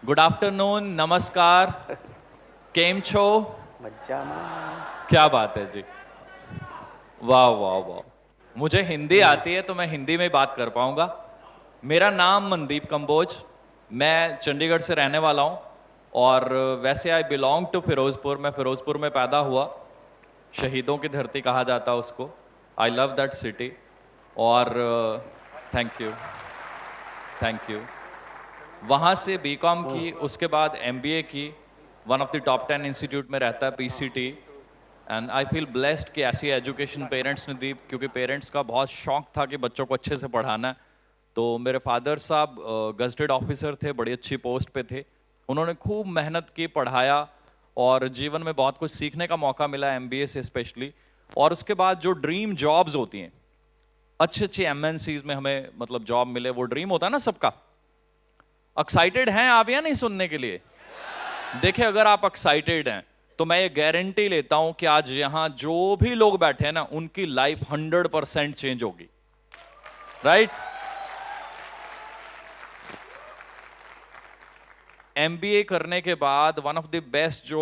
Good afternoon, नमस्कार, केम छो? मज्जाમાં क्या बात है जी। वाह वाह वाह। मुझे हिंदी आती है तो मैं हिंदी में बात कर पाऊंगा। मेरा नाम मनदीप कंबोज, मैं चंडीगढ़ से रहने वाला हूं और वैसे आई बिलोंग टू फिरोजपुर। मैं फिरोजपुर में पैदा हुआ, शहीदों की धरती कहा जाता उसको। I love that city. और थैंक यू, थैंक यू। वहाँ से बीकॉम की, उसके बाद एमबीए की। One of the top 10 institute में रहता है PCT. And I feel blessed कि ऐसी एजुकेशन पेरेंट्स ने दी, क्योंकि पेरेंट्स का बहुत शौक था कि बच्चों को अच्छे से पढ़ाना है। तो मेरे फादर साहब गजटेड ऑफिसर थे, बड़ी अच्छी पोस्ट पे थे। उन्होंने खूब मेहनत की, पढ़ाया और जीवन में बहुत कुछ सीखने का मौका मिला, एमबीए से स्पेशली। और उसके बाद जो ड्रीम जॉब्स होती हैं, अच्छी अच्छी एमएनसीज में हमें मतलब जॉब मिले, वो ड्रीम होता है ना सबका। एक्साइटेड हैं आप या नहीं सुनने के लिए? देखिए, अगर आप एक्साइटेड हैं तो मैं ये गारंटी लेता हूं कि आज यहां जो भी लोग बैठे हैं ना, उनकी लाइफ 100% चेंज होगी। राइट? एमबीए करने के बाद वन ऑफ द बेस्ट जो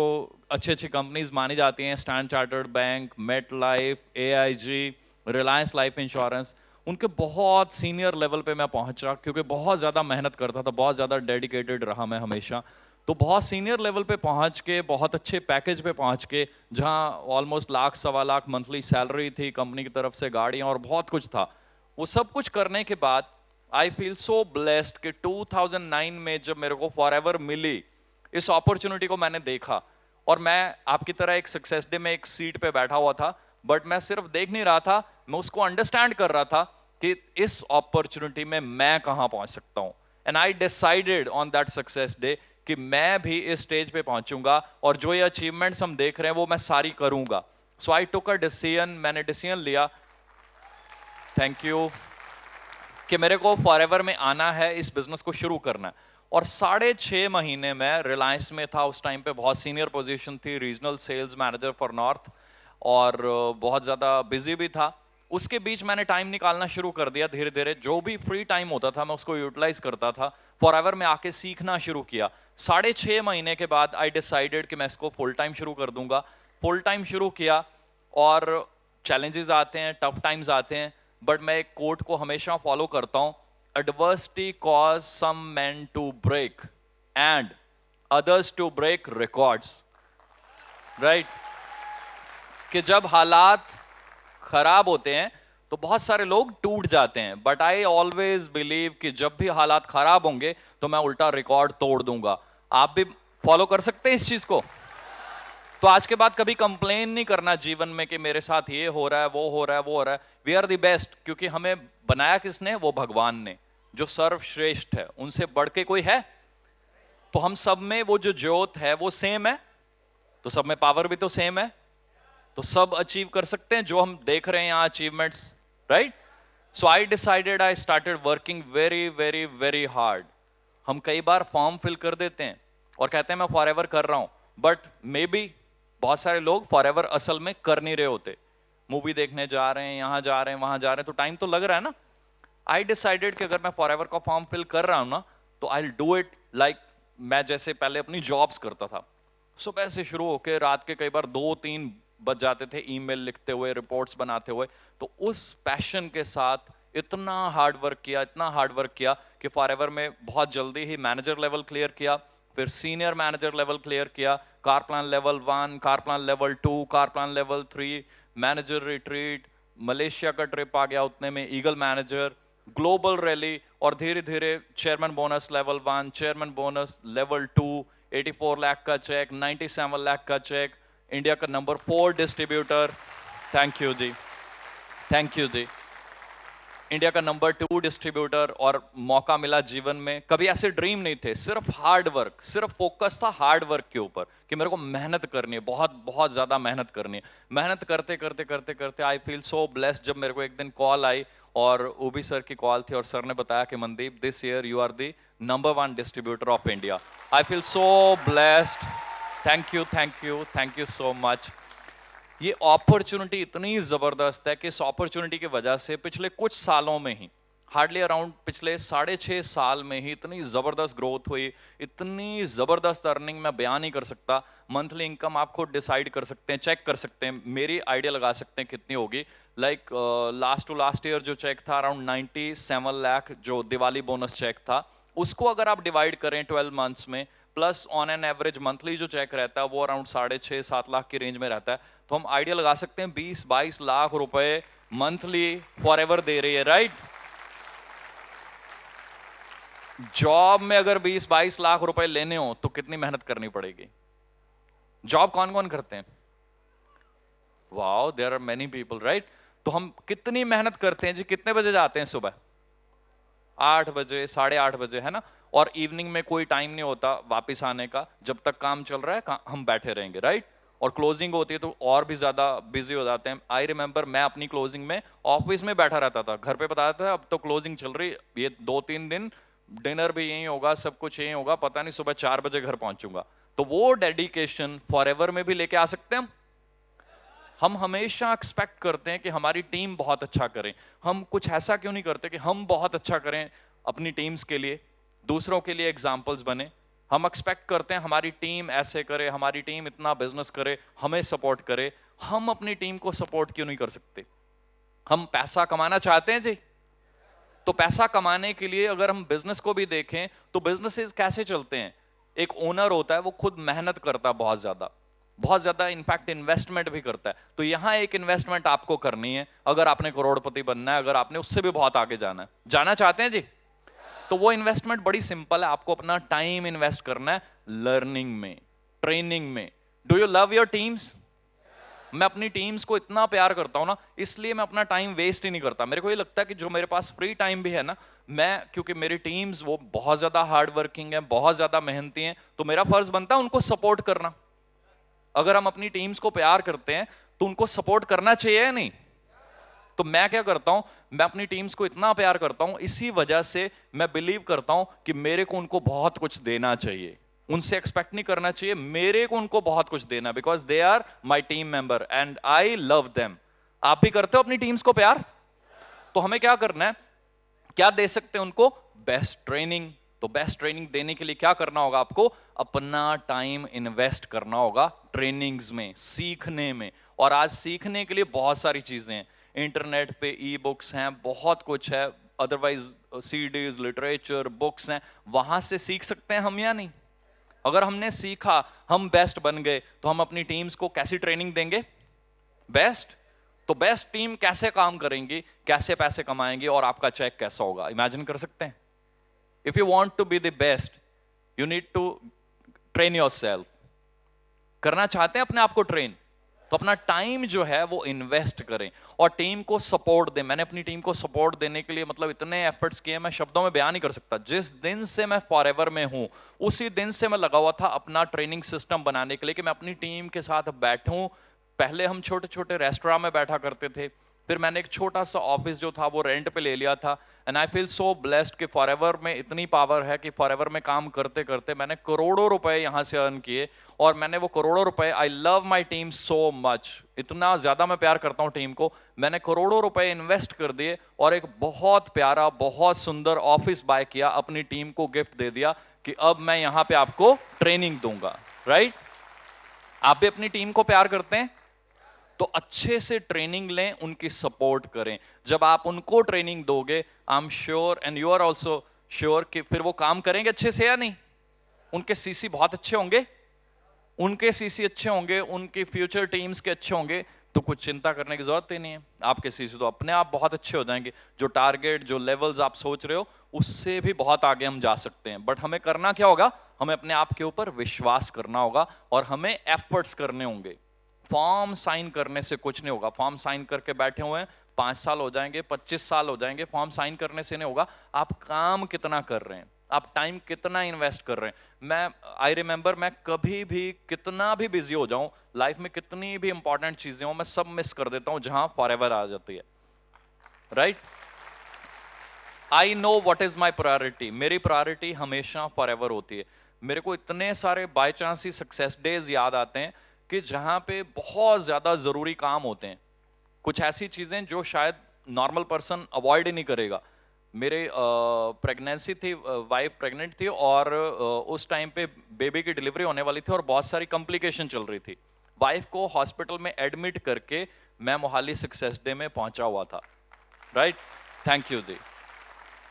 अच्छी अच्छी कंपनीज मानी जाती हैं, Standard Chartered bank, MetLife, AIG, Reliance life insurance, उनके बहुत सीनियर लेवल पे मैं पहुंचा, क्योंकि बहुत ज़्यादा मेहनत करता था, बहुत ज़्यादा डेडिकेटेड रहा मैं हमेशा। तो बहुत सीनियर लेवल पे पहुंच के, बहुत अच्छे पैकेज पे पहुंच के, जहां ऑलमोस्ट लाख सवा लाख मंथली सैलरी थी, कंपनी की तरफ से गाड़ियां और बहुत कुछ था। वो सब कुछ करने के बाद आई फील सो ब्लेस्ड कि 2009 में जब मेरे को फॉरएवर मिली, इस अपॉर्चुनिटी को मैंने देखा। और मैं आपकी तरह एक सक्सेस डे में एक सीट पे बैठा हुआ था, बट मैं सिर्फ देख नहीं रहा था, मैं उसको अंडरस्टैंड कर रहा था कि इस अपॉर्चुनिटी में मैं कहां पहुंच सकता हूं। And I decided on that success day कि मैं भी इस स्टेज पे पहुंचूंगा और जो ये अचीवमेंट्स हम देख रहे हैं वो मैं सारी करूंगा। सो आई टुक अ डिसीजन, मैंने डिसीजन लिया, थैंक यू, कि मेरे को फॉरएवर में आना है, इस बिजनेस को शुरू करना है। और 6.5 महीने में रिलायंस में था उस टाइम पे, बहुत सीनियर पोजीशन थी, regional sales manager for north, और बहुत ज़्यादा बिजी भी था। उसके बीच मैंने टाइम निकालना शुरू कर दिया धीरे धीरे, जो भी फ्री टाइम होता था मैं उसको यूटिलाइज करता था। फॉरएवर में आके सीखना शुरू किया। 6.5 महीने के बाद आई डिसाइडेड कि मैं इसको फुल टाइम शुरू कर दूंगा। फुल टाइम शुरू किया और चैलेंजेस आते हैं, टफ टाइम्स आते हैं, बट मैं एक कोट को हमेशा फॉलो करता हूं, adversity cause some man to break and others to break records. Right? कि जब हालात खराब होते हैं तो बहुत सारे लोग टूट जाते हैं, बट आई ऑलवेज बिलीव कि जब भी हालात खराब होंगे तो मैं उल्टा रिकॉर्ड तोड़ दूंगा। आप भी फॉलो कर सकते हैं इस चीज को। तो आज के बाद कभी कंप्लेन नहीं करना जीवन में कि मेरे साथ ये हो रहा है, वो हो रहा है, वो हो रहा है। वी आर द बेस्ट, क्योंकि हमें बनाया किसने? वो भगवान ने, जो सर्वश्रेष्ठ है, उनसे बढ़ के कोई है? तो हम सब में वो जो ज्योत है वो सेम है, तो सब में पावर भी तो सेम है, तो सब अचीव कर सकते हैं जो हम देख रहे हैं यहाँ achievements. Right? So I decided, I started working very very very hard. हम कई बार फॉर्म फिल कर देते हैं और कहते हैं मैं फॉरएवर कर रहा हूं, बट मे बी बहुत सारे लोग फॉरएवर असल में कर नहीं रहे होते। मूवी देखने जा रहे हैं, यहां जा रहे हैं, वहां जा रहे हैं, तो टाइम तो लग रहा है ना। आई डिसाइडेड कि अगर मैं फॉरएवर का फॉर्म फिल कर रहा हूं ना, तो आई डू इट लाइक मैं जैसे पहले अपनी जॉब्स करता था। सुबह से शुरू होकर रात के कई बार 2-3 बज जाते थे, ईमेल लिखते हुए, रिपोर्ट्स बनाते हुए। तो उस पैशन के साथ इतना हार्ड वर्क किया, इतना हार्ड वर्क किया कि फॉरएवर में बहुत जल्दी ही मैनेजर लेवल क्लियर किया, फिर सीनियर मैनेजर लेवल क्लियर किया, car plan level 1, car plan level 2, car plan level 3, manager retreat, Malaysia का ट्रिप आ गया उतने में, ईगल मैनेजर, ग्लोबल रैली, और धीरे धीरे chairman bonus level 1, chairman bonus level 2, 84 lakh का चेक, 97 लाख का चेक, इंडिया का नंबर 4 distributor, thank you ji, thank you ji, India का नंबर 2 डिस्ट्रीब्यूटर। और मौका मिला जीवन में, कभी ऐसे ड्रीम नहीं थे, सिर्फ हार्ड वर्क, सिर्फ फोकस था हार्ड वर्क के ऊपर कि मेरे को मेहनत करनी है, बहुत बहुत ज्यादा मेहनत करनी है। मेहनत करते करते करते करते आई फील सो ब्लेस्ड जब मेरे को एक दिन कॉल आई, और ओबी सर की कॉल थी, और सर ने बताया कि Mandeep, this year you are the number 1 distributor of India. I feel so blessed, thank you, thank you, thank you so much. ये अपॉर्चुनिटी इतनी जबरदस्त है कि इस अपॉर्चुनिटी की वजह से पिछले कुछ सालों में ही हार्डली अराउंड पिछले 6.5 साल में ही इतनी जबरदस्त ग्रोथ हुई, इतनी जबरदस्त अर्निंग मैं बयान नहीं कर सकता। मंथली इनकम आप खुद डिसाइड कर सकते हैं, चेक कर सकते हैं, मेरी आइडिया लगा सकते हैं कितनी होगी। Like last to last year जो चेक था अराउंड 97 लाख, जो दिवाली बोनस चेक था, उसको अगर आप डिवाइड करें 12 मंथ्स में, plus on an average monthly जो चेक रहता है वो अराउंड 6.5-7 लाख की रेंज में रहता है, तो हम आइडिया लगा सकते हैं 20-22 लाख रुपए मंथली फॉर एवर दे रही है, राइट? जॉब में अगर 20-22 लाख रुपए लेने हो तो कितनी मेहनत करनी पड़ेगी? जॉब कौन कौन करते हैं? Wow, there are many people, right? तो हम कितनी मेहनत करते हैं जी? कितने बजे जाते हैं सुबह? 8 बजे, 8:30 बजे, है ना? और इवनिंग में कोई टाइम नहीं होता वापस आने का, जब तक काम चल रहा है हम बैठे रहेंगे, राइट? और क्लोजिंग होती है तो और भी ज्यादा बिजी हो जाते हैं। आई रिमेंबर मैं अपनी क्लोजिंग में ऑफिस में बैठा रहता था, घर पे बताया था अब तो क्लोजिंग चल रही, ये 2-3 दिन डिनर भी यही होगा, सब कुछ यही होगा, पता नहीं सुबह 4 बजे घर पहुंचूंगा। तो वो डेडिकेशन फॉरएवर में भी लेके आ सकते हैं हम हमेशा एक्सपेक्ट करते हैं कि हमारी टीम बहुत अच्छा करे। हम कुछ ऐसा क्यों नहीं करते कि हम बहुत अच्छा करें अपनी टीम्स के लिए, दूसरों के लिए एग्जाम्पल्स बने। हम एक्सपेक्ट करते हैं हमारी टीम ऐसे करे, हमारी टीम इतना बिजनेस करे, हमें सपोर्ट करे। हम अपनी टीम को सपोर्ट क्यों नहीं कर सकते? हम पैसा कमाना चाहते हैं जी, तो पैसा कमाने के लिए अगर हम बिजनेस को भी देखें तो बिजनेसेस कैसे चलते हैं? एक ओनर होता है, वो खुद मेहनत करता है बहुत ज्यादा इनफैक्ट इन्वेस्टमेंट भी करता है। तो यहां एक इन्वेस्टमेंट आपको करनी है अगर आपने करोड़पति बनना है, अगर आपने उससे भी बहुत आगे जाना चाहते हैं जी, तो वो इन्वेस्टमेंट बड़ी सिंपल है। आपको अपना टाइम इन्वेस्ट करना है लर्निंग में, ट्रेनिंग में। Do you love your teams? मैं अपनी टीम्स को इतना प्यार करता हूं ना, इसलिए मैं अपना टाइम वेस्ट ही नहीं करता। मेरे को ये लगता है कि जो मेरे पास फ्री टाइम भी है ना, मैं, क्योंकि मेरी टीम्स वो बहुत ज्यादा हार्ड वर्किंग है, बहुत ज्यादा मेहनती हैं, तो मेरा फर्ज बनता है उनको सपोर्ट करना। अगर हम अपनी टीम्स को प्यार करते हैं तो उनको सपोर्ट करना चाहिए या नहीं? तो मैं क्या करता हूं, मैं अपनी टीम्स को इतना प्यार करता हूं, इसी वजह से मैं बिलीव करता हूं कि मेरे को उनको बहुत कुछ देना चाहिए, उनसे एक्सपेक्ट नहीं करना चाहिए, मेरे को उनको बहुत कुछ देना, because they are my team member and I love them. आप भी करते हो अपनी टीम्स को प्यार? तो हमें क्या करना है, क्या दे सकते हैं उनको? Best training. तो बेस्ट ट्रेनिंग देने के लिए क्या करना होगा आपको? अपना टाइम इन्वेस्ट करना होगा ट्रेनिंग्स में, सीखने में। और आज सीखने के लिए बहुत सारी चीजें हैं, इंटरनेट पे ई बुक्स हैं, बहुत कुछ है, अदरवाइज सीडीज, लिटरेचर, बुक्स हैं, वहां से सीख सकते हैं हम या नहीं? अगर हमने सीखा, हम बेस्ट बन गए, तो हम अपनी टीम्स को कैसी ट्रेनिंग देंगे? बेस्ट। तो बेस्ट टीम कैसे काम करेंगी, कैसे पैसे कमाएंगे और आपका चेक कैसा होगा? इमेजिन कर सकते हैं? If you want to be the best, you need to train yourself. करना चाहते हैं अपने आप को ट्रेन, तो अपना टाइम जो है वो इन्वेस्ट करें और टीम को सपोर्ट दें। मैंने अपनी टीम को सपोर्ट देने के लिए मतलब इतने एफर्ट्स किए, मैं शब्दों में बयान नहीं कर सकता। जिस दिन से मैं फॉरएवर में हूं, उसी दिन से मैं लगा हुआ था अपना ट्रेनिंग सिस्टम बनाने के लिए कि मैं अपनी टीम के साथ बैठूं। पहले हम छोटे छोटे रेस्टोरेंट में बैठा करते थे, फिर मैंने एक छोटा सा ऑफिस जो था वो रेंट पे ले लिया था। And I feel so blessed कि फॉरएवर में इतनी पावर है कि फॉरएवर में काम करते करते मैंने करोड़ों रुपए यहां से अर्न किए। और मैंने वो करोड़ों रुपए, I love my team so much, इतना ज्यादा मैं प्यार करता हूं टीम को, मैंने करोड़ों रुपए इन्वेस्ट कर दिए और एक बहुत प्यारा, बहुत सुंदर ऑफिस बाय किया, अपनी टीम को गिफ्ट दे दिया कि अब मैं यहां पे आपको ट्रेनिंग दूंगा, राइट? आप भी अपनी टीम को प्यार करते हैं तो अच्छे से ट्रेनिंग लें, उनकी सपोर्ट करें। जब आप उनको ट्रेनिंग दोगे, I am sure and you are also sure कि फिर वो काम करेंगे अच्छे से या नहीं? उनके सीसी बहुत अच्छे होंगे, उनके सीसी अच्छे होंगे, उनकी फ्यूचर टीम्स के अच्छे होंगे, तो कुछ चिंता करने की जरूरत ही नहीं है। आपके सीसी तो अपने आप बहुत अच्छे हो जाएंगे। जो टारगेट, जो लेवल्स आप सोच रहे हो, उससे भी बहुत आगे हम जा सकते हैं। बट हमें करना क्या होगा? हमें अपने आप के ऊपर विश्वास करना होगा और हमें एफर्ट्स करने होंगे। फॉर्म साइन करने से कुछ नहीं होगा। फॉर्म साइन करके बैठे हुए हैं, 5 साल हो जाएंगे, 25 साल हो जाएंगे, फॉर्म साइन करने से नहीं होगा। आप काम कितना कर रहे हैं, आप टाइम कितना इन्वेस्ट कर रहे हैं। मैं आई रिमेंबर, मैं कभी भी कितना भी बिजी हो जाऊं लाइफ में, कितनी भी इंपॉर्टेंट चीजें हो, मैं सब मिस कर देता हूं जहां फॉरएवर आ जाती है, right? I know what is my priority. मेरी प्रायोरिटी हमेशा फॉरएवर होती है। मेरे को इतने सारे by chance he success days याद आते हैं कि जहां पे बहुत ज्यादा जरूरी काम होते हैं, कुछ ऐसी चीजें जो शायद नॉर्मल पर्सन अवॉइड ही नहीं करेगा, मेरे प्रेगनेंसी थी, वाइफ प्रेग्नेंट थी और उस टाइम पे बेबी की डिलीवरी होने वाली थी और बहुत सारी कॉम्प्लिकेशन चल रही थी। वाइफ को हॉस्पिटल में एडमिट करके मैं मोहाली सक्सेस डे में पहुंचा हुआ था। राइट, थैंक यू जी।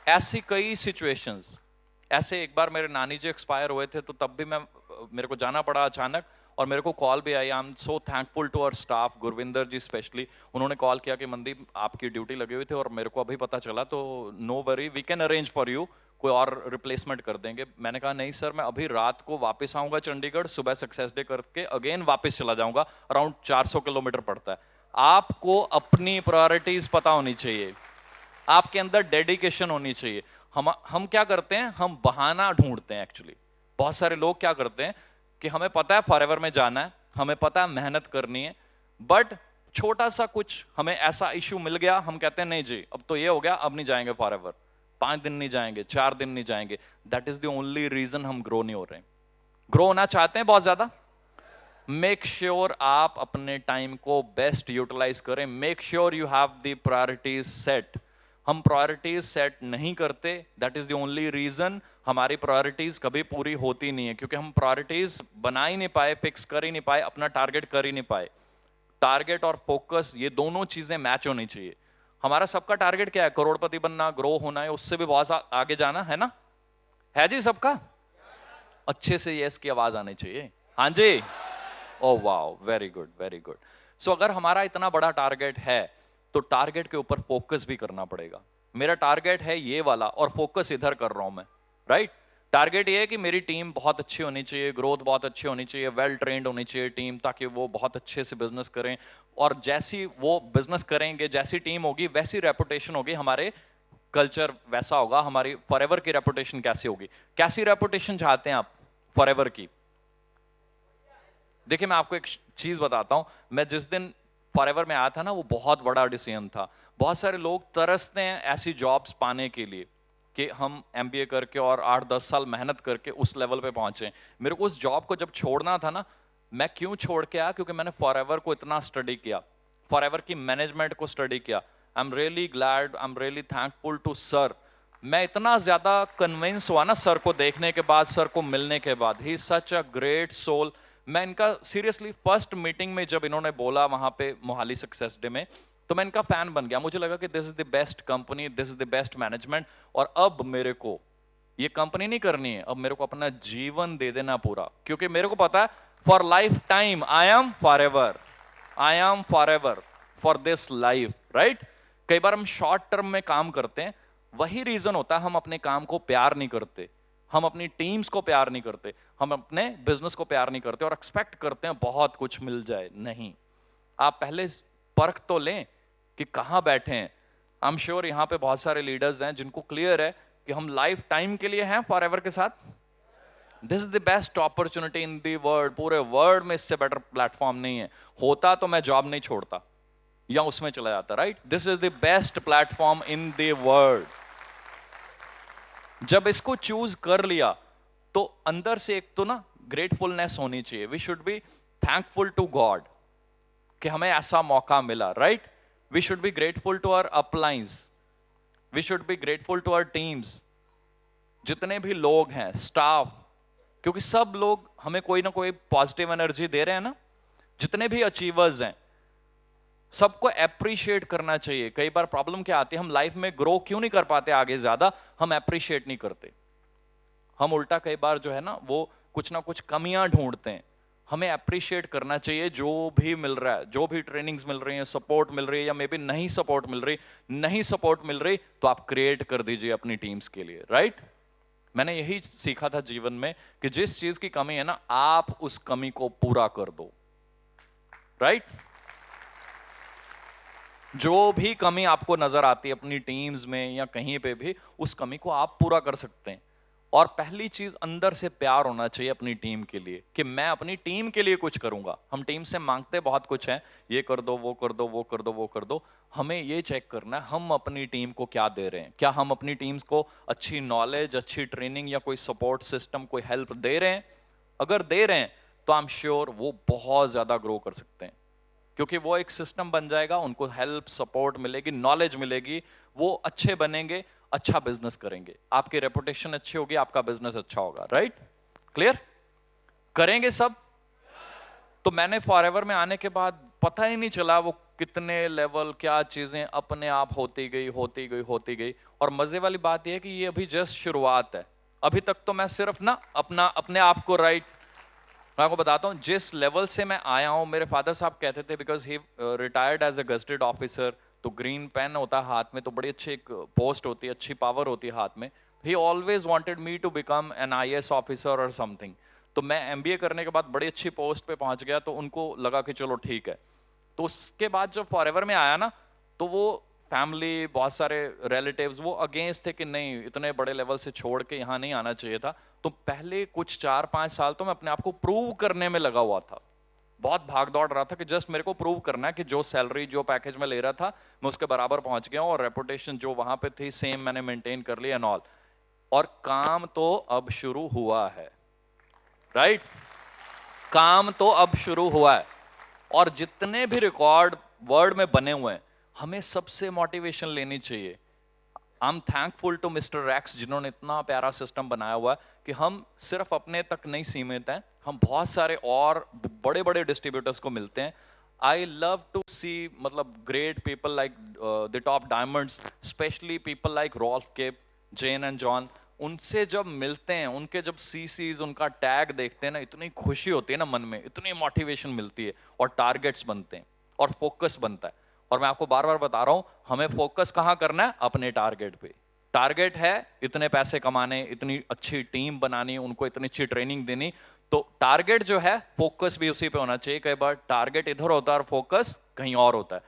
ऐसी कई सिचुएशंस, ऐसे एक बार मेरे नानी जी एक्सपायर हुए थे तो तब भी मेरे को जाना पड़ा अचानक और मेरे को कॉल भी आई। I am so thankful to our staff, Gurvinder ji specially, उन्होंने कॉल किया कि मनदीप आपकी ड्यूटी लगी हुई थी और मेरे को अभी पता चला, तो no worry, we can arrange for you, कोई और रिप्लेसमेंट कर देंगे। मैंने कहा नहीं सर, मैं अभी रात को वापस आऊंगा चंडीगढ़, सुबह सक्सेस डे करके अगेन वापस चला जाऊंगा, अराउंड 400 किलोमीटर पड़ता है। आपको अपनी प्रायोरिटीज पता होनी चाहिए, आपके अंदर डेडिकेशन होनी चाहिए। हम क्या करते हैं, हम बहाना ढूंढते हैं एक्चुअली। बहुत सारे लोग क्या करते हैं कि हमें पता है फॉरएवर में जाना है, हमें पता है मेहनत करनी है, बट छोटा सा कुछ हमें ऐसा इश्यू मिल गया, हम कहते हैं नहीं जी अब तो ये हो गया, अब नहीं जाएंगे फॉरएवर, 5 दिन नहीं जाएंगे, 4 दिन नहीं जाएंगे। That is the only reason हम ग्रो नहीं हो रहे हैं। ग्रो होना चाहते हैं बहुत ज्यादा, मेक श्योर आप अपने टाइम को बेस्ट यूटिलाइज करें, make sure you have the priorities set. हम प्रायोरिटीज सेट नहीं करते, that is the only reason हमारी प्रायोरिटीज कभी पूरी होती नहीं है, क्योंकि हम प्रायोरिटीज बना ही नहीं पाए, फिक्स कर ही नहीं पाए, अपना टारगेट कर ही नहीं पाए। टारगेट और फोकस ये दोनों चीजें मैच होनी चाहिए। हमारा सबका टारगेट क्या है, करोड़पति बनना, ग्रो होना है, उससे भी बहुत आगे जाना है ना, है जी सबका? अच्छे से यस की आवाज आनी चाहिए, हाँ जी। Oh wow, very good very good. So अगर हमारा इतना बड़ा टारगेट है तो टारगेट के ऊपर फोकस भी करना पड़ेगा। मेरा टारगेट है ये वाला और फोकस इधर कर रहा हूं मैं, राइट। टारगेट ये है कि मेरी टीम बहुत अच्छी होनी चाहिए, ग्रोथ बहुत अच्छी होनी चाहिए, वेल ट्रेंड होनी चाहिए टीम, ताकि वो बहुत अच्छे से बिजनेस करें, और जैसी वो बिजनेस करेंगे, जैसी टीम होगी वैसी रेपुटेशन होगी, हमारे कल्चर वैसा होगा, हमारी फॉरएवर की रेपुटेशन कैसी होगी। कैसी रेपुटेशन चाहते हैं आप फॉरएवर की? देखिए मैं आपको एक चीज बताता हूं, मैं जिस दिन फॉरएवर में आया था ना, वो बहुत बड़ा डिसीजन था। बहुत सारे लोग तरसते हैं ऐसी जॉब्स पाने के लिए कि हम एमबीए करके और 8-10 साल मेहनत करके उस लेवल पे पहुंचे। मेरे को उस जॉब को जब छोड़ना था ना, मैं क्यों छोड़ के आया, क्योंकि मैंने फॉरएवर को इतना स्टडी किया, फॉरएवर की मैनेजमेंट को स्टडी किया। I am really glad, I am really thankful to sir. मैं इतना ज्यादा कन्विंस हुआ ना सर को देखने के बाद, सर को मिलने के बाद, he is such a great soul. मैं इनका सीरियसली फर्स्ट मीटिंग में जब इन्होंने बोला वहां पे मोहाली सक्सेस डे में, तो मैं इनका फैन बन गया। मुझे लगा कि this is the best company, this is the best management, और अब मेरे को ये कंपनी नहीं करनी है, अब मेरे को अपना जीवन दे देना पूरा, क्योंकि मेरे को पता है for life time I am forever, I am forever for this life, right. कई बार हम शॉर्ट टर्म में काम करते हैं, वही रीजन होता है हम अपने काम को प्यार नहीं करते, हम अपनी टीम्स को प्यार नहीं करते, हम अपने बिजनेस को प्यार नहीं करते और एक्सपेक्ट करते हैं बहुत कुछ मिल जाए। नहीं, आप पहले परख तो लें कि कहां बैठे हैं। आई एम श्योर यहां पे बहुत सारे लीडर्स हैं जिनको क्लियर है कि हम लाइफ टाइम के लिए हैं फॉरएवर के साथ। This is the best opportunity in the world, पूरे वर्ल्ड में इससे बेटर प्लेटफॉर्म नहीं है। होता तो मैं जॉब नहीं छोड़ता या उसमें चला जाता, right. This is the best platform in the world. जब इसको चूज कर लिया तो अंदर से एक तो ना ग्रेटफुलनेस होनी चाहिए। We should be thankful to God कि हमें ऐसा मौका मिला, right. We should be grateful to our uplines, we should be grateful to our teams, जितने भी लोग हैं, स्टाफ, क्योंकि सब लोग हमें कोई ना कोई पॉजिटिव एनर्जी दे रहे हैं ना। जितने भी अचीवर्स हैं सबको अप्रिशिएट करना चाहिए। कई बार प्रॉब्लम क्या आती है, हम लाइफ में ग्रो क्यों नहीं कर पाते आगे ज्यादा, हम अप्रिशिएट नहीं करते। हम उल्टा कई बार जो है ना वो कुछ ना कुछ कमियां ढूंढते हैं। हमें अप्रिशिएट करना चाहिए जो भी मिल रहा है, जो भी ट्रेनिंग्स मिल रही हैं, सपोर्ट मिल रही है, या मे बी नहीं सपोर्ट मिल रही, नहीं सपोर्ट मिल रही तो आप क्रिएट कर दीजिए अपनी टीम्स के लिए, राइट। मैंने यही सीखा था जीवन में कि जिस चीज की कमी है ना, आप उस कमी को पूरा कर दो, राइट। जो भी कमी आपको नजर आती है अपनी टीम्स में या कहीं पे भी, उस कमी को आप पूरा कर सकते हैं। और पहली चीज, अंदर से प्यार होना चाहिए अपनी टीम के लिए कि मैं अपनी टीम के लिए कुछ करूंगा। हम टीम से मांगते बहुत कुछ है, ये कर दो, वो कर दो, वो कर दो, वो कर दो। हमें ये चेक करना है हम अपनी टीम को क्या दे रहे हैं। क्या हम अपनी टीम्स को अच्छी नॉलेज, अच्छी ट्रेनिंग या कोई सपोर्ट सिस्टम, कोई हेल्प दे रहे हैं? अगर दे रहे हैं तो आई एम श्योर वो बहुत ज्यादा ग्रो कर सकते हैं, क्योंकि वो एक सिस्टम बन जाएगा, उनको हेल्प, सपोर्ट मिलेगी, नॉलेज मिलेगी, वो अच्छे बनेंगे। अच्छा बिजनेस करेंगे, आपकी रेपुटेशन अच्छी होगी, आपका बिजनेस अच्छा होगा, राइट? क्लियर? करेंगे सब? तो मैंने फॉरएवर में आने के बाद पता ही नहीं चला वो कितने लेवल, क्या चीजें अपने आप होती गई होती गई होती गई। और मजे वाली बात यह है कि ये अभी जस्ट शुरुआत है। अभी तक तो मैं सिर्फ ना अपने आप को राइट, मैं आपको बताता हूं जिस लेवल से मैं आया हूं। मेरे फादर साहब कहते थे, because he retired as a gazetted officer, तो ग्रीन पेन होता है हाथ में, तो बड़ी अच्छी एक पोस्ट होती है, अच्छी पावर होती है हाथ में। He always wanted me to become an IAS officer और समथिंग। तो मैं एमबीए करने के बाद बड़ी अच्छी पोस्ट पे पहुंच गया, तो उनको लगा कि चलो ठीक है। तो उसके बाद जब फॉरएवर में आया ना, तो वो फैमिली, बहुत सारे रिलेटिव्स वो अगेंस्ट थे कि नहीं, इतने बड़े लेवल से छोड़ के यहाँ नहीं आना चाहिए था। तो पहले कुछ 4-5 साल तो मैं अपने आप को प्रूव करने में लगा हुआ था, बहुत भाग दौड़ रहा था कि जस्ट मेरे को प्रूव करना है कि जो सैलरी, जो पैकेज में ले रहा था, मैं उसके बराबर पहुंच गया हूं, और रेपुटेशन जो वहां पे थी सेम मैंने मेंटेन कर ली एंड ऑल। और काम तो अब शुरू हुआ है, राइट? काम तो अब शुरू हुआ है, और जितने भी रिकॉर्ड वर्ल्ड में बने हुए हैं, हमें सबसे मोटिवेशन लेनी चाहिए। I am thankful to mister Rex, जिन्होंने इतना प्यारा सिस्टम बनाया हुआ है कि हम सिर्फ अपने तक नहीं सीमित हैं, हम बहुत सारे और बड़े बड़े डिस्ट्रीब्यूटर्स को मिलते हैं। आई लव टू सी, मतलब great people like the top diamonds, specially people like Rolf Kemp, Jane and John. उनसे जब मिलते हैं, उनके जब सीसीज, उनका टैग देखते हैं ना, इतनी खुशी होती है ना मन में, इतनी मोटिवेशन मिलती है, और टारगेट्स बनते हैं और फोकस बनता है। और मैं आपको बार बार बता रहा हूं, हमें फोकस कहां करना है? अपने टारगेट पे। टारगेट है इतने पैसे कमाने, इतनी अच्छी टीम बनानी, उनको इतनी अच्छी ट्रेनिंग देनी। तो टारगेट जो है, फोकस भी उसी पे होना चाहिए। कई बार टारगेट इधर होता है और फोकस कहीं और होता है।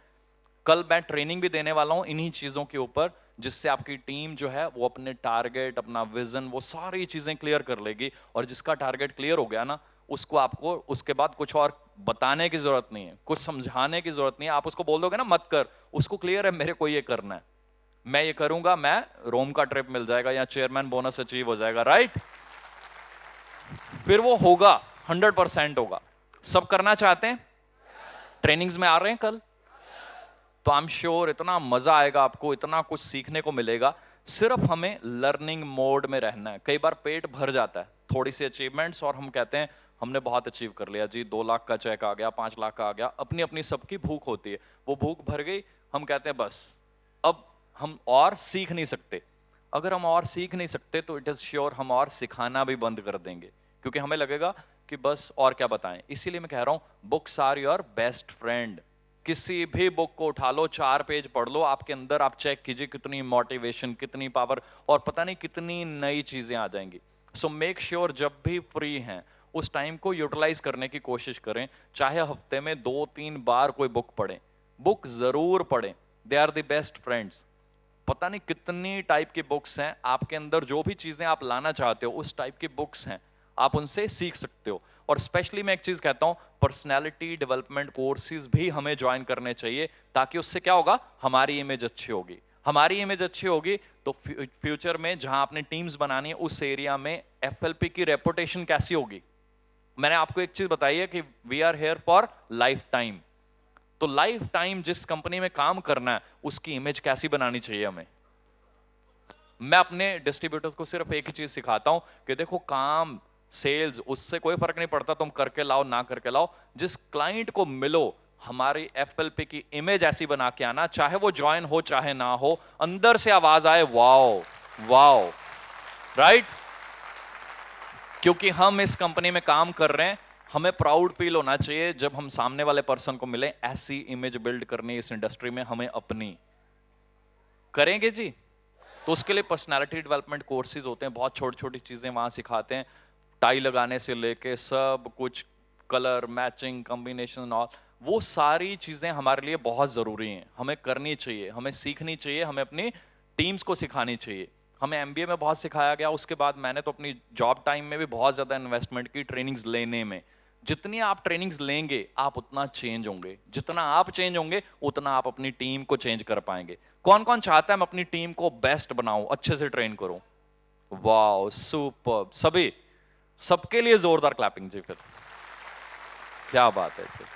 कल मैं ट्रेनिंग भी देने वाला हूं इन्हीं चीजों के ऊपर, जिससे आपकी टीम जो है वो अपने टारगेट, अपना विजन, वो सारी चीजें क्लियर कर लेगी। और जिसका टारगेट क्लियर हो गया ना, उसको आपको उसके बाद कुछ और बताने की जरूरत नहीं है, कुछ समझाने की जरूरत नहीं है। आप उसको बोल दोगे ना मत कर, उसको क्लियर है मेरे को ये करना है, मैं ये करूंगा, मैं रोम का ट्रिप मिल जाएगा या चेयरमैन बोनस अचीव हो जाएगा, राइट? फिर वो होगा, 100% होगा। सब करना चाहते हैं? ट्रेनिंग्स में आ रहे हैं कल? तो आई एम श्योर इतना मजा आएगा आपको, इतना कुछ सीखने को मिलेगा। सिर्फ हमें लर्निंग मोड में रहना है। कई बार पेट भर जाता है थोड़ी सी अचीवमेंट्स, और हम कहते हैं हमने बहुत अचीव कर लिया जी, 2 लाख का चेक आ गया, 5 लाख का आ गया। अपनी अपनी सबकी भूख होती है, वो भूख भर गई, हम कहते हैं बस अब हम और सीख नहीं सकते। अगर हम और सीख नहीं सकते तो इट इज श्योर हम और सिखाना भी बंद कर देंगे, क्योंकि हमें लगेगा कि बस और क्या बताएं। इसीलिए मैं कह रहा हूं, books are your best friend. किसी भी बुक को उठा लो, 4 पेज पढ़ लो, आपके अंदर आप चेक कीजिए कितनी मोटिवेशन, कितनी पावर, और पता नहीं कितनी नई चीजें आ जाएंगी। सो मेक श्योर जब भी फ्री हैं उस टाइम को यूटिलाइज करने की कोशिश करें। चाहे हफ्ते में 2-3 बार कोई बुक पढ़ें, बुक जरूर पढ़ें, they are the best friends. पता नहीं कितनी टाइप की बुक्स हैं, आपके अंदर जो भी चीजें आप लाना चाहते हो उस टाइप की बुक्स हैं, आप उनसे सीख सकते हो। और स्पेशली मैं एक चीज कहता हूं, पर्सनालिटी डेवलपमेंट कोर्सेज भी हमें ज्वाइन करने चाहिए, ताकि उससे क्या होगा, हमारी इमेज अच्छी होगी। हमारी इमेज अच्छी होगी तो फ्यूचर में जहां आपने टीम्स बनानी है उस एरिया में एफएलपी की रेपुटेशन कैसी होगी। मैंने आपको एक चीज बताई है कि we are here for lifetime. तो लाइफ टाइम जिस कंपनी में काम करना है उसकी इमेज कैसी बनानी चाहिए हमें। मैं अपने डिस्ट्रीब्यूटर्स को सिर्फ एक ही चीज सिखाता हूं कि देखो, काम, सेल्स, उससे कोई फर्क नहीं पड़ता तुम करके लाओ ना करके लाओ, जिस क्लाइंट को मिलो हमारी एफएलपी की इमेज ऐसी बना के आना, चाहे वो ज्वाइन हो चाहे ना हो, अंदर से आवाज आए वाओ वाओ, राइट? क्योंकि हम इस कंपनी में काम कर रहे हैं, हमें प्राउड फील होना चाहिए जब हम सामने वाले पर्सन को मिले। ऐसी इमेज बिल्ड करनी इस इंडस्ट्री में हमें अपनी। करेंगे जी? तो उसके लिए पर्सनालिटी डेवलपमेंट कोर्सेज होते हैं, बहुत छोटी छोटी चीजें वहां सिखाते हैं, टाई लगाने से लेके सब कुछ, कलर मैचिंग, कॉम्बिनेशन, और वो सारी चीजें हमारे लिए बहुत जरूरी हैं, हमें करनी चाहिए, हमें सीखनी चाहिए, हमें अपनी टीम्स को सिखानी चाहिए। हमें एमबीए में बहुत सिखाया गया, उसके बाद मैंने तो अपनी जॉब टाइम में भी बहुत ज्यादा इन्वेस्टमेंट की ट्रेनिंग्स लेने में। जितनी आप ट्रेनिंग्स लेंगे आप उतना चेंज होंगे, जितना आप चेंज होंगे उतना आप अपनी टीम को चेंज कर पाएंगे। कौन कौन चाहता है मैं अपनी टीम को बेस्ट बनाऊं, अच्छे से ट्रेन करूं? वाओ, सुपर, सभी, सबके लिए जोरदार क्लैपिंग जी। फिर क्या बात है। फिर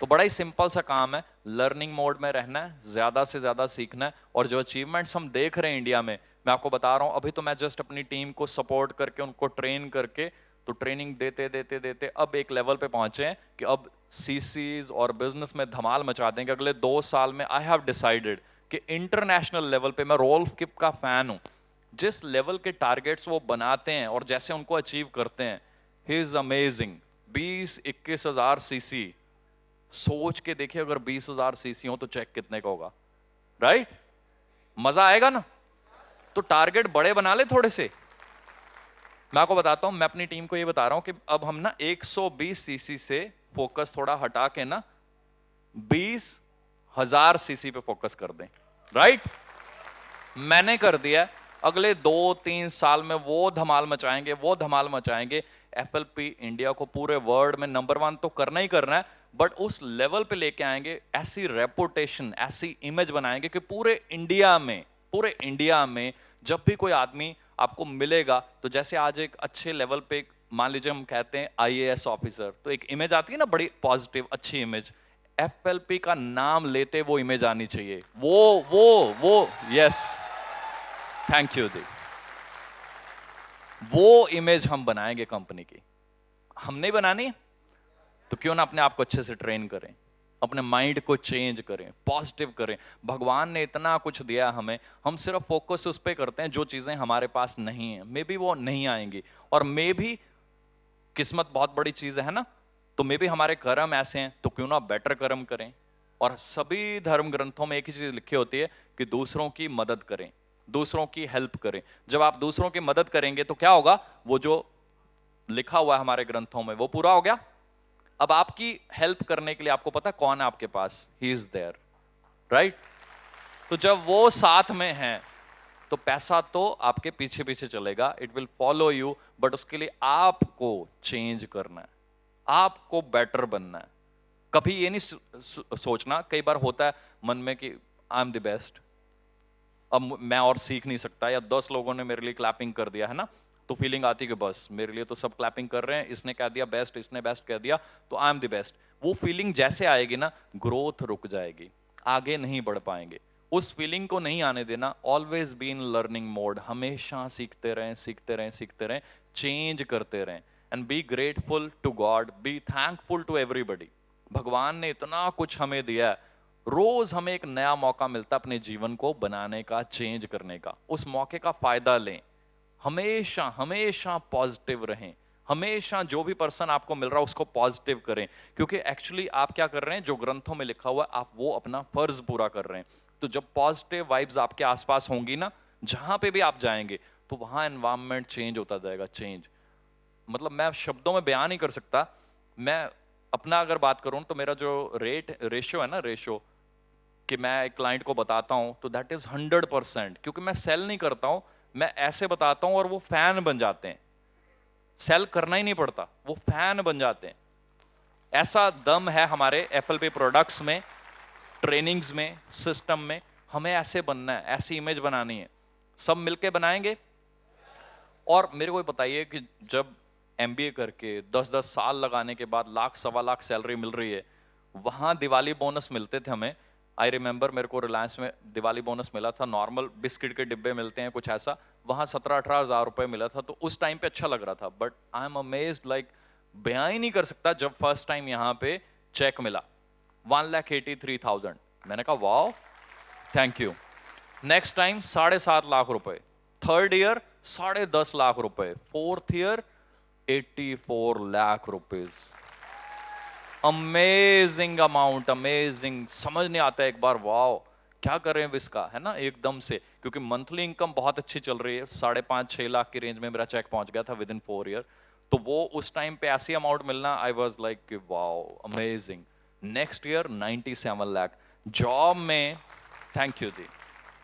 तो बड़ा ही सिंपल सा काम है, लर्निंग मोड में रहना है, ज्यादा से ज्यादा सीखना है। और जो अचीवमेंट्स हम देख रहे हैं इंडिया में, मैं आपको बता रहा हूं, अभी तो मैं जस्ट अपनी टीम को सपोर्ट करके, उनको ट्रेन करके, तो ट्रेनिंग देते देते देते अब एक लेवल पे पहुंचे हैं कि अब सीसीज और बिजनेस में धमाल मचा देंगे। अगले 2 साल में आई हैव डिसाइडेड कि इंटरनेशनल लेवल पे, मैं रोल्फ किप का फैन हूं, जिस लेवल के टारगेट्स वो बनाते हैं और जैसे उनको अचीव करते हैं, ही इज अमेजिंग। 20-21 हजार सीसी, सोच के देखिए, अगर 20,000 सीसी हो तो चेक कितने का होगा, राइट? मजा आएगा ना? तो टारगेट बड़े बना ले थोड़े से। मैं आपको बताता हूं, मैं अपनी टीम को ये बता रहा हूं कि अब हम ना 120 सीसी से फोकस थोड़ा हटा के ना 20,000 सीसी पे फोकस कर दें, राइट? मैंने कर दिया। अगले 2-3 साल में वो धमाल मचाएंगे, वो धमाल मचाएंगे। एफएलपी इंडिया को पूरे वर्ल्ड में नंबर 1 तो करना ही करना है, बट उस लेवल पे लेके आएंगे, ऐसी रेपुटेशन, ऐसी इमेज बनाएंगे कि पूरे इंडिया में जब भी कोई आदमी आपको मिलेगा, तो जैसे आज एक अच्छे लेवल पे, मान लीजिए हम कहते हैं आईएएस ऑफिसर, तो एक इमेज आती है ना, बड़ी पॉजिटिव अच्छी इमेज। एफएलपी का नाम लेते वो इमेज आनी चाहिए, वो यस, थैंक यू दी। वो इमेज हम बनाएंगे कंपनी की। हम नहीं बनानी, तो क्यों ना अपने आप को अच्छे से ट्रेन करें, अपने माइंड को चेंज करें, पॉजिटिव करें। भगवान ने इतना कुछ दिया हमें, हम सिर्फ फोकस उस पर करते हैं जो चीजें हमारे पास नहीं है। मे बी वो नहीं आएंगी, और मे भी किस्मत बहुत बड़ी चीज है ना, तो मे बी हमारे कर्म ऐसे हैं, तो क्यों ना बेटर कर्म करें। और सभी धर्म ग्रंथों में एक ही चीज लिखी होती है कि दूसरों की मदद करें, दूसरों की हेल्प करें। जब आप दूसरों की मदद करेंगे तो क्या होगा, वो जो लिखा हुआ है हमारे ग्रंथों में वो पूरा हो गया। अब आपकी हेल्प करने के लिए आपको पता कौन है आपके पास, ही इज देयर, राइट? तो जब वो साथ में है, तो पैसा तो आपके पीछे पीछे चलेगा, it will follow you, but उसके लिए आपको चेंज करना है, आपको बेटर बनना है। कभी ये नहीं सोचना, कई बार होता है मन में कि आई एम द बेस्ट, अब मैं और सीख नहीं सकता, या 10 लोगों ने मेरे लिए क्लैपिंग कर दिया है ना, तो फीलिंग आती कि बस मेरे लिए तो सब क्लैपिंग कर रहे हैं, इसने कह दिया बेस्ट, इसने बेस्ट कह दिया, तो आई एम द बेस्ट। वो फीलिंग जैसे आएगी ना, ग्रोथ रुक जाएगी, आगे नहीं बढ़ पाएंगे। उस फीलिंग को नहीं आने देना। Always be in learning mode, हमेशा सीखते रहें, सीखते रहें, सीखते रहें, चेंज करते रहें। And be grateful to God, be thankful to everybody. भगवान ने इतना कुछ हमें दिया है, रोज हमें एक नया मौका मिलता है अपने जीवन को बनाने का, चेंज करने का। उस मौके का फायदा लें, हमेशा हमेशा पॉजिटिव रहें, हमेशा जो भी पर्सन आपको मिल रहा है उसको पॉजिटिव करें, क्योंकि एक्चुअली आप क्या कर रहे हैं, जो ग्रंथों में लिखा हुआ है, आप वो अपना फर्ज पूरा कर रहे हैं। तो जब पॉजिटिव वाइब्स आपके आसपास होंगी ना, जहां पे भी आप जाएंगे, तो वहां एनवायरनमेंट चेंज होता जाएगा। चेंज मतलब मैं शब्दों में बयान नहीं कर सकता। मैं अपना अगर बात करूं तो मेरा जो रेशियो है ना, रेशियो कि मैं एक क्लाइंट को बताता हूं, तो दैट इज 100%, क्योंकि मैं सेल नहीं करता हूं, मैं ऐसे बताता हूं और वो फैन बन जाते हैं। सेल करना ही नहीं पड़ता, वो फैन बन जाते हैं। ऐसा दम है हमारे एफएलपी प्रोडक्ट्स में, ट्रेनिंग्स में, सिस्टम में। हमें ऐसे बनना है, ऐसी इमेज बनानी है, सब मिलके बनाएंगे। और मेरे को बताइए कि जब एमबीए करके 10-10 साल लगाने के बाद लाख सवा लाख सैलरी मिल रही है, वहां दिवाली बोनस मिलते थे हमें। आई रिमेंबर, मेरे को रिलायंस में दिवाली बोनस मिला था, नॉर्मल बिस्किट के डिब्बे मिलते हैं कुछ ऐसा, वहां 17-18 हजार रुपए मिला था। तो उस टाइम पे अच्छा लग रहा था, but I am amazed, like बयां ही नहीं कर सकता। जब फर्स्ट टाइम यहाँ पे चेक मिला 1,83,000, मैंने कहा wow, thank you. Next time 7.5 lakh रुपए, थर्ड ईयर 10.5 लाख रुपए, fourth year 84 lakh rupees. Amazing amount, amazing, समझ नहीं आता एक बार, वाओ क्या कर रहे हैं इसका, है ना, एकदम से। क्योंकि मंथली इनकम बहुत अच्छी चल रही है, 5.5-6 लाख की रेंज में मेरा चेक पहुंच गया था विद इन 4 ईयर। तो वो उस टाइम पे ऐसी अमाउंट मिलना, I was like wow, amazing. Next year 97 lakh. Job में, थैंक यू दी,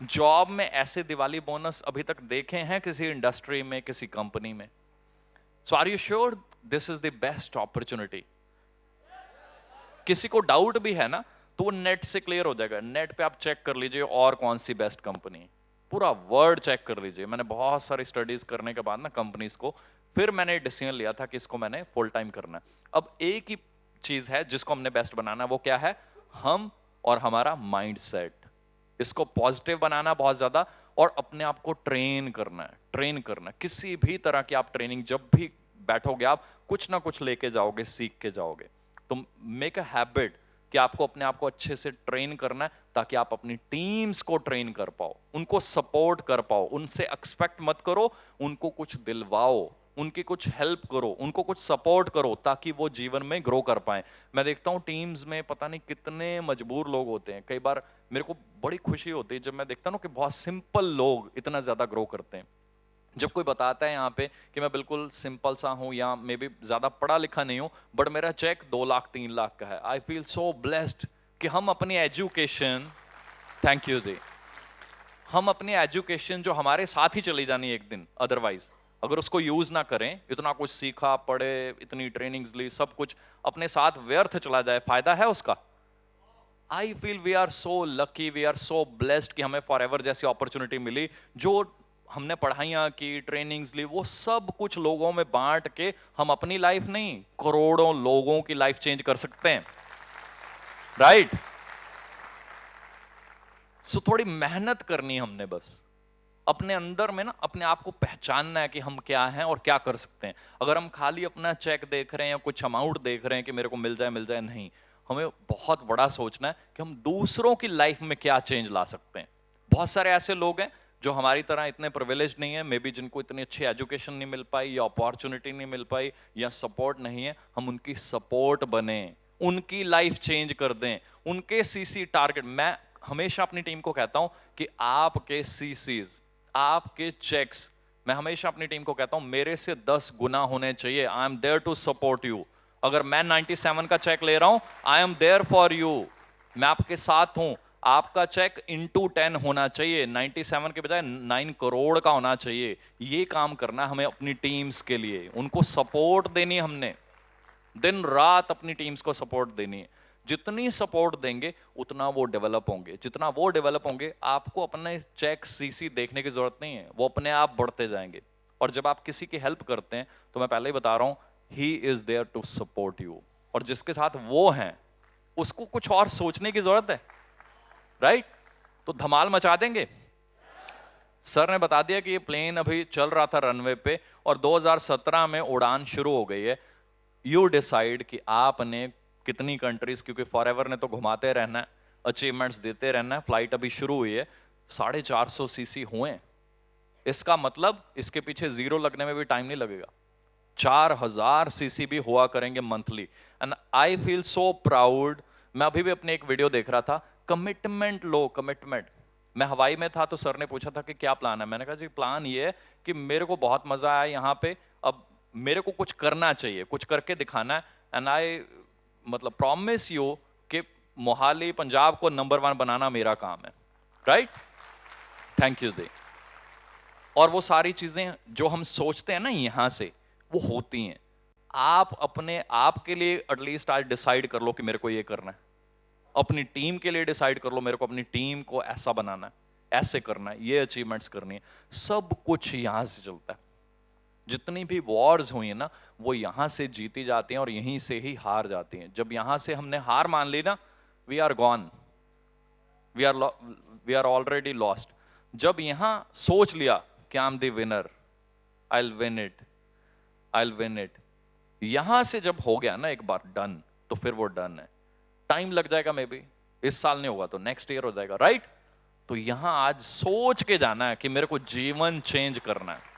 जॉब में ऐसे दिवाली बोनस अभी तक देखे हैं किसी इंडस्ट्री में, किसी कंपनी में? So are you sure this is the best opportunity? किसी को डाउट भी है ना, तो वो नेट से क्लियर हो जाएगा। नेट पे आप चेक कर लीजिए और कौन सी बेस्ट कंपनी, पूरा वर्ड चेक कर लीजिए। मैंने बहुत सारी स्टडीज करने के बाद ना कंपनीज को, फिर मैंने डिसीजन लिया था कि इसको मैंने फुल टाइम करना है। अब एक ही चीज है जिसको हमने बेस्ट बनाना है, वो क्या है? हम और हमारा माइंडसेट। इसको पॉजिटिव बनाना बहुत ज्यादा, और अपने आप को ट्रेन करना है, ट्रेन करना है। किसी भी तरह की आप ट्रेनिंग, जब भी बैठोगे आप कुछ ना कुछ लेके जाओगे, सीख के जाओगे। तो मेक अ हैबिट कि आपको अपने आप को अच्छे से ट्रेन करना है, ताकि आप अपनी टीम्स को ट्रेन कर पाओ, उनको सपोर्ट कर पाओ। उनसे एक्सपेक्ट मत करो, उनको कुछ दिलवाओ, उनकी कुछ हेल्प करो, उनको कुछ सपोर्ट करो, ताकि वो जीवन में ग्रो कर पाए। मैं देखता हूं टीम्स में पता नहीं कितने मजबूर लोग होते हैं। कई बार मेरे को बड़ी खुशी होती है जब मैं देखता हूं कि बहुत सिंपल लोग इतना ज्यादा ग्रो करते हैं। जब कोई बताता है यहाँ पे कि मैं बिल्कुल सिंपल सा हूं, या मे बी ज्यादा पढ़ा लिखा नहीं हूं, बट मेरा चेक 2 लाख 3 लाख का है, आई फील सो ब्लेस्ड कि हम अपनी एजुकेशन, थैंक यू दी, हम अपनी एजुकेशन जो हमारे साथ ही चली जानी एक दिन, अदरवाइज अगर उसको यूज ना करें, इतना कुछ सीखा, पढ़े, इतनी ट्रेनिंग्स ली, सब कुछ अपने साथ व्यर्थ चला जाए, फायदा है उसका? I feel we are so lucky, we are so blessed कि हमें फॉरएवर जैसी अपॉर्चुनिटी मिली। जो हमने पढ़ाइयाँ की, ट्रेनिंग्स ली, वो सब कुछ लोगों में बांट के हम अपनी लाइफ नहीं, करोड़ों लोगों की लाइफ चेंज कर सकते हैं, राइट? सो थोड़ी मेहनत करनी है हमने, बस अपने अंदर में ना अपने आप को पहचानना है कि हम क्या हैं और क्या कर सकते हैं। अगर हम खाली अपना चेक देख रहे हैं या कुछ अमाउंट देख रहे हैं कि मेरे को मिल जाए, नहीं, हमें बहुत बड़ा सोचना है कि हम दूसरों की लाइफ में क्या चेंज ला सकते हैं। बहुत सारे ऐसे लोग हैं जो हमारी तरह इतने प्रिविलेज नहीं है, मे बी जिनको इतनी अच्छी एजुकेशन नहीं मिल पाई, या अपॉर्चुनिटी नहीं मिल पाई, या सपोर्ट नहीं है। हम उनकी सपोर्ट बने, उनकी लाइफ चेंज कर दें, उनके सीसी टारगेट। मैं हमेशा अपनी टीम को कहता हूं कि आपके सीसीज, आपके चेक्स, मैं हमेशा अपनी टीम को कहता हूं मेरे से 10 गुना होने चाहिए। I am there to support you. अगर मैं 97 का चेक ले रहा हूं, I am there for you, मैं आपके साथ हूं। आपका चेक इंटू 10 होना चाहिए, 97 के बजाय 9 करोड़ का होना चाहिए। ये काम करना हमें अपनी टीम्स के लिए, उनको सपोर्ट देनी, हमने दिन रात अपनी टीम्स को सपोर्ट देनी है। जितनी सपोर्ट देंगे उतना वो डेवलप होंगे, जितना वो डेवलप होंगे, आपको अपने चेक सीसी देखने की जरूरत नहीं है, वो अपने आप बढ़ते जाएंगे। और जब आप किसी की हेल्प करते हैं, तो मैं पहले ही बता रहा हूं, he is there to support you. और जिसके साथ वो हैं, उसको कुछ और सोचने की जरूरत है, राइट? तो धमाल मचा देंगे। सर ने बता दिया कि ये प्लेन अभी चल रहा था रनवे पे, और 2017 में उड़ान शुरू हो गई है। यू डिसाइड कि आपने कितनी कंट्रीज, क्योंकि फॉरएवर ने तो घुमाते रहना है, अचीवमेंट्स देते रहना है। फ्लाइट अभी शुरू हुई है, 450 सीसी हुए। इसका मतलब इसके पीछे जीरो लगने में भी टाइम नहीं लगेगा। 4000 सीसी भी हुआ करेंगे monthly, and I feel so proud. मैं अभी भी अपने एक वीडियो देख रहा था, कमिटमेंट लो, कमिटमेंट। मैं हवाई में था तो सर ने पूछा था कि क्या प्लान है, मैंने कहा जी प्लान ये है कि मेरे को बहुत मजा आया यहाँ पे, अब मेरे को कुछ करना चाहिए, कुछ करके दिखाना है। एंड आई मतलब प्रॉमिस यू कि मोहाली पंजाब को नंबर 1 बनाना मेरा काम है, राइट? Thank you they. और वो सारी चीजें जो हम सोचते हैं ना यहां से, वो होती हैं। आप अपने आप के लिए एटलीस्ट आज डिसाइड कर लो कि मेरे को ये करना है। अपनी टीम के लिए डिसाइड कर लो, मेरे को अपनी टीम को ऐसा बनाना है, ऐसे करना है, ये अचीवमेंट्स करनी है। सब कुछ यहां से चलता है। जितनी भी वॉर्स हुई है ना, वो यहां से जीती जाती हैं और यहीं से ही हार जाती हैं। जब यहां से हमने हार मान ली ना, we are gone, we are already lost. जब यहां सोच लिया कि I am the winner, I will win it, I will win it, यहां से जब हो गया ना एक बार डन, तो फिर वो डन है। टाइम लग जाएगा, मे बी इस साल नहीं होगा तो नेक्स्ट ईयर हो जाएगा, राइट? तो यहां आज सोच के जाना है कि मेरे को जीवन चेंज करना है।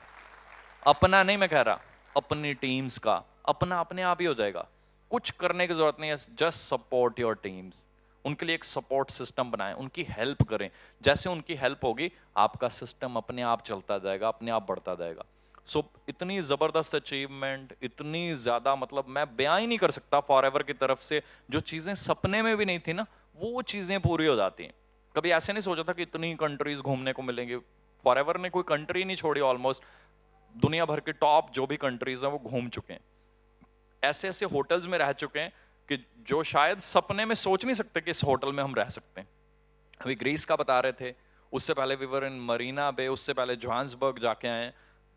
अपना नहीं मैं कह रहा, अपनी टीम्स का। अपना अपने आप ही हो जाएगा, कुछ करने की जरूरत नहीं है। जस्ट सपोर्ट योर टीम्स, उनके लिए एक सपोर्ट सिस्टम बनाएं, उनकी हेल्प करें। जैसे उनकी हेल्प होगी, आपका सिस्टम अपने आप चलता जाएगा, अपने आप बढ़ता जाएगा। सो इतनी जबरदस्त अचीवमेंट, इतनी ज्यादा, मतलब मैं बयां ही नहीं कर सकता। फॉरएवर की तरफ से जो चीजें सपने में भी नहीं थी ना, वो चीजें पूरी हो जाती हैं। कभी ऐसे नहीं सोचा था कि इतनी कंट्रीज घूमने को मिलेंगी। फॉरएवर ने कोई कंट्री नहीं छोड़ी, ऑलमोस्ट दुनिया भर के टॉप जो भी कंट्रीज हैं वो घूम चुके हैं। ऐसे ऐसे होटल्स में रह चुके हैं कि जो शायद सपने में सोच नहीं सकते कि इस होटल में हम रह सकते हैं। अभी ग्रीस का बता रहे थे, उससे पहले वी वर इन मरीना बे, उससे पहले जोहान्सबर्ग जाके आए।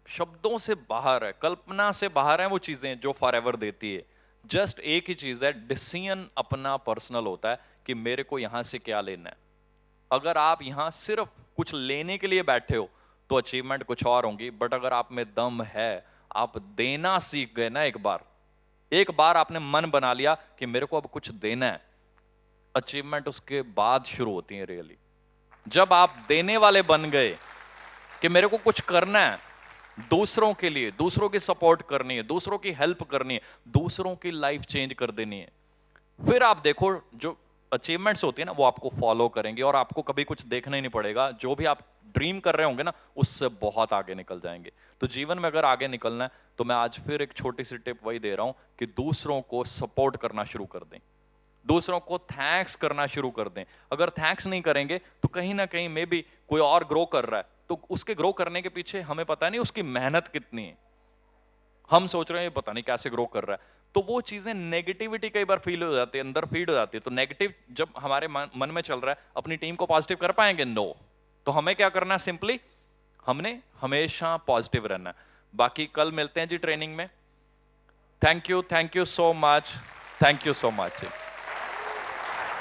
शब्दों से बाहर है, कल्पना से बाहर है वो चीजें जो फॉरएवर देती है। जस्ट एक ही चीज है, डिसीजन अपना पर्सनल होता है कि मेरे को यहां से क्या लेना है। अगर आप यहां सिर्फ कुछ लेने के लिए बैठे हो तो अचीवमेंट कुछ और होंगी, बट अगर आप में दम है, आप देना सीख गए ना, एक बार आपने मन बना लिया कि मेरे को अब कुछ देना है, अचीवमेंट उसके बाद शुरू होती है रियली। जब आप देने वाले बन गए कि मेरे को कुछ करना है दूसरों के लिए, दूसरों की सपोर्ट करनी है, दूसरों की हेल्प करनी है, दूसरों की लाइफ चेंज कर देनी है, फिर आप देखो जो अचीवमेंट्स होती है ना वो आपको फॉलो करेंगे और आपको कभी कुछ देखना ही नहीं पड़ेगा। जो भी आप ड्रीम कर रहे होंगे ना उससे बहुत आगे निकल जाएंगे। तो जीवन में अगर आगे निकलना है तो मैं आज फिर एक छोटी सी टिप वही दे रहा हूं कि दूसरों को सपोर्ट करना शुरू कर दें, दूसरों को थैंक्स करना शुरू कर दें। अगर थैंक्स नहीं करेंगे तो कहीं ना कहीं मे बी कोई और ग्रो कर रहा है, तो उसके ग्रो करने के पीछे हमें पता नहीं उसकी मेहनत कितनी है। हम सोच रहे हैं पता नहीं कैसे ग्रो कर रहा है, तो वो चीजें नेगेटिविटी कई बार फील हो जाती है, अंदर फीड हो जाती है। तो नेगेटिव जब हमारे मन में चल रहा है, अपनी टीम को पॉजिटिव कर पाएंगे? नो। तो हमें क्या करना है? सिंपली हमने हमेशा पॉजिटिव रहना है। बाकी कल मिलते हैं जी ट्रेनिंग में। Thank you so much, thank you so much,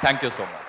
thank you so much.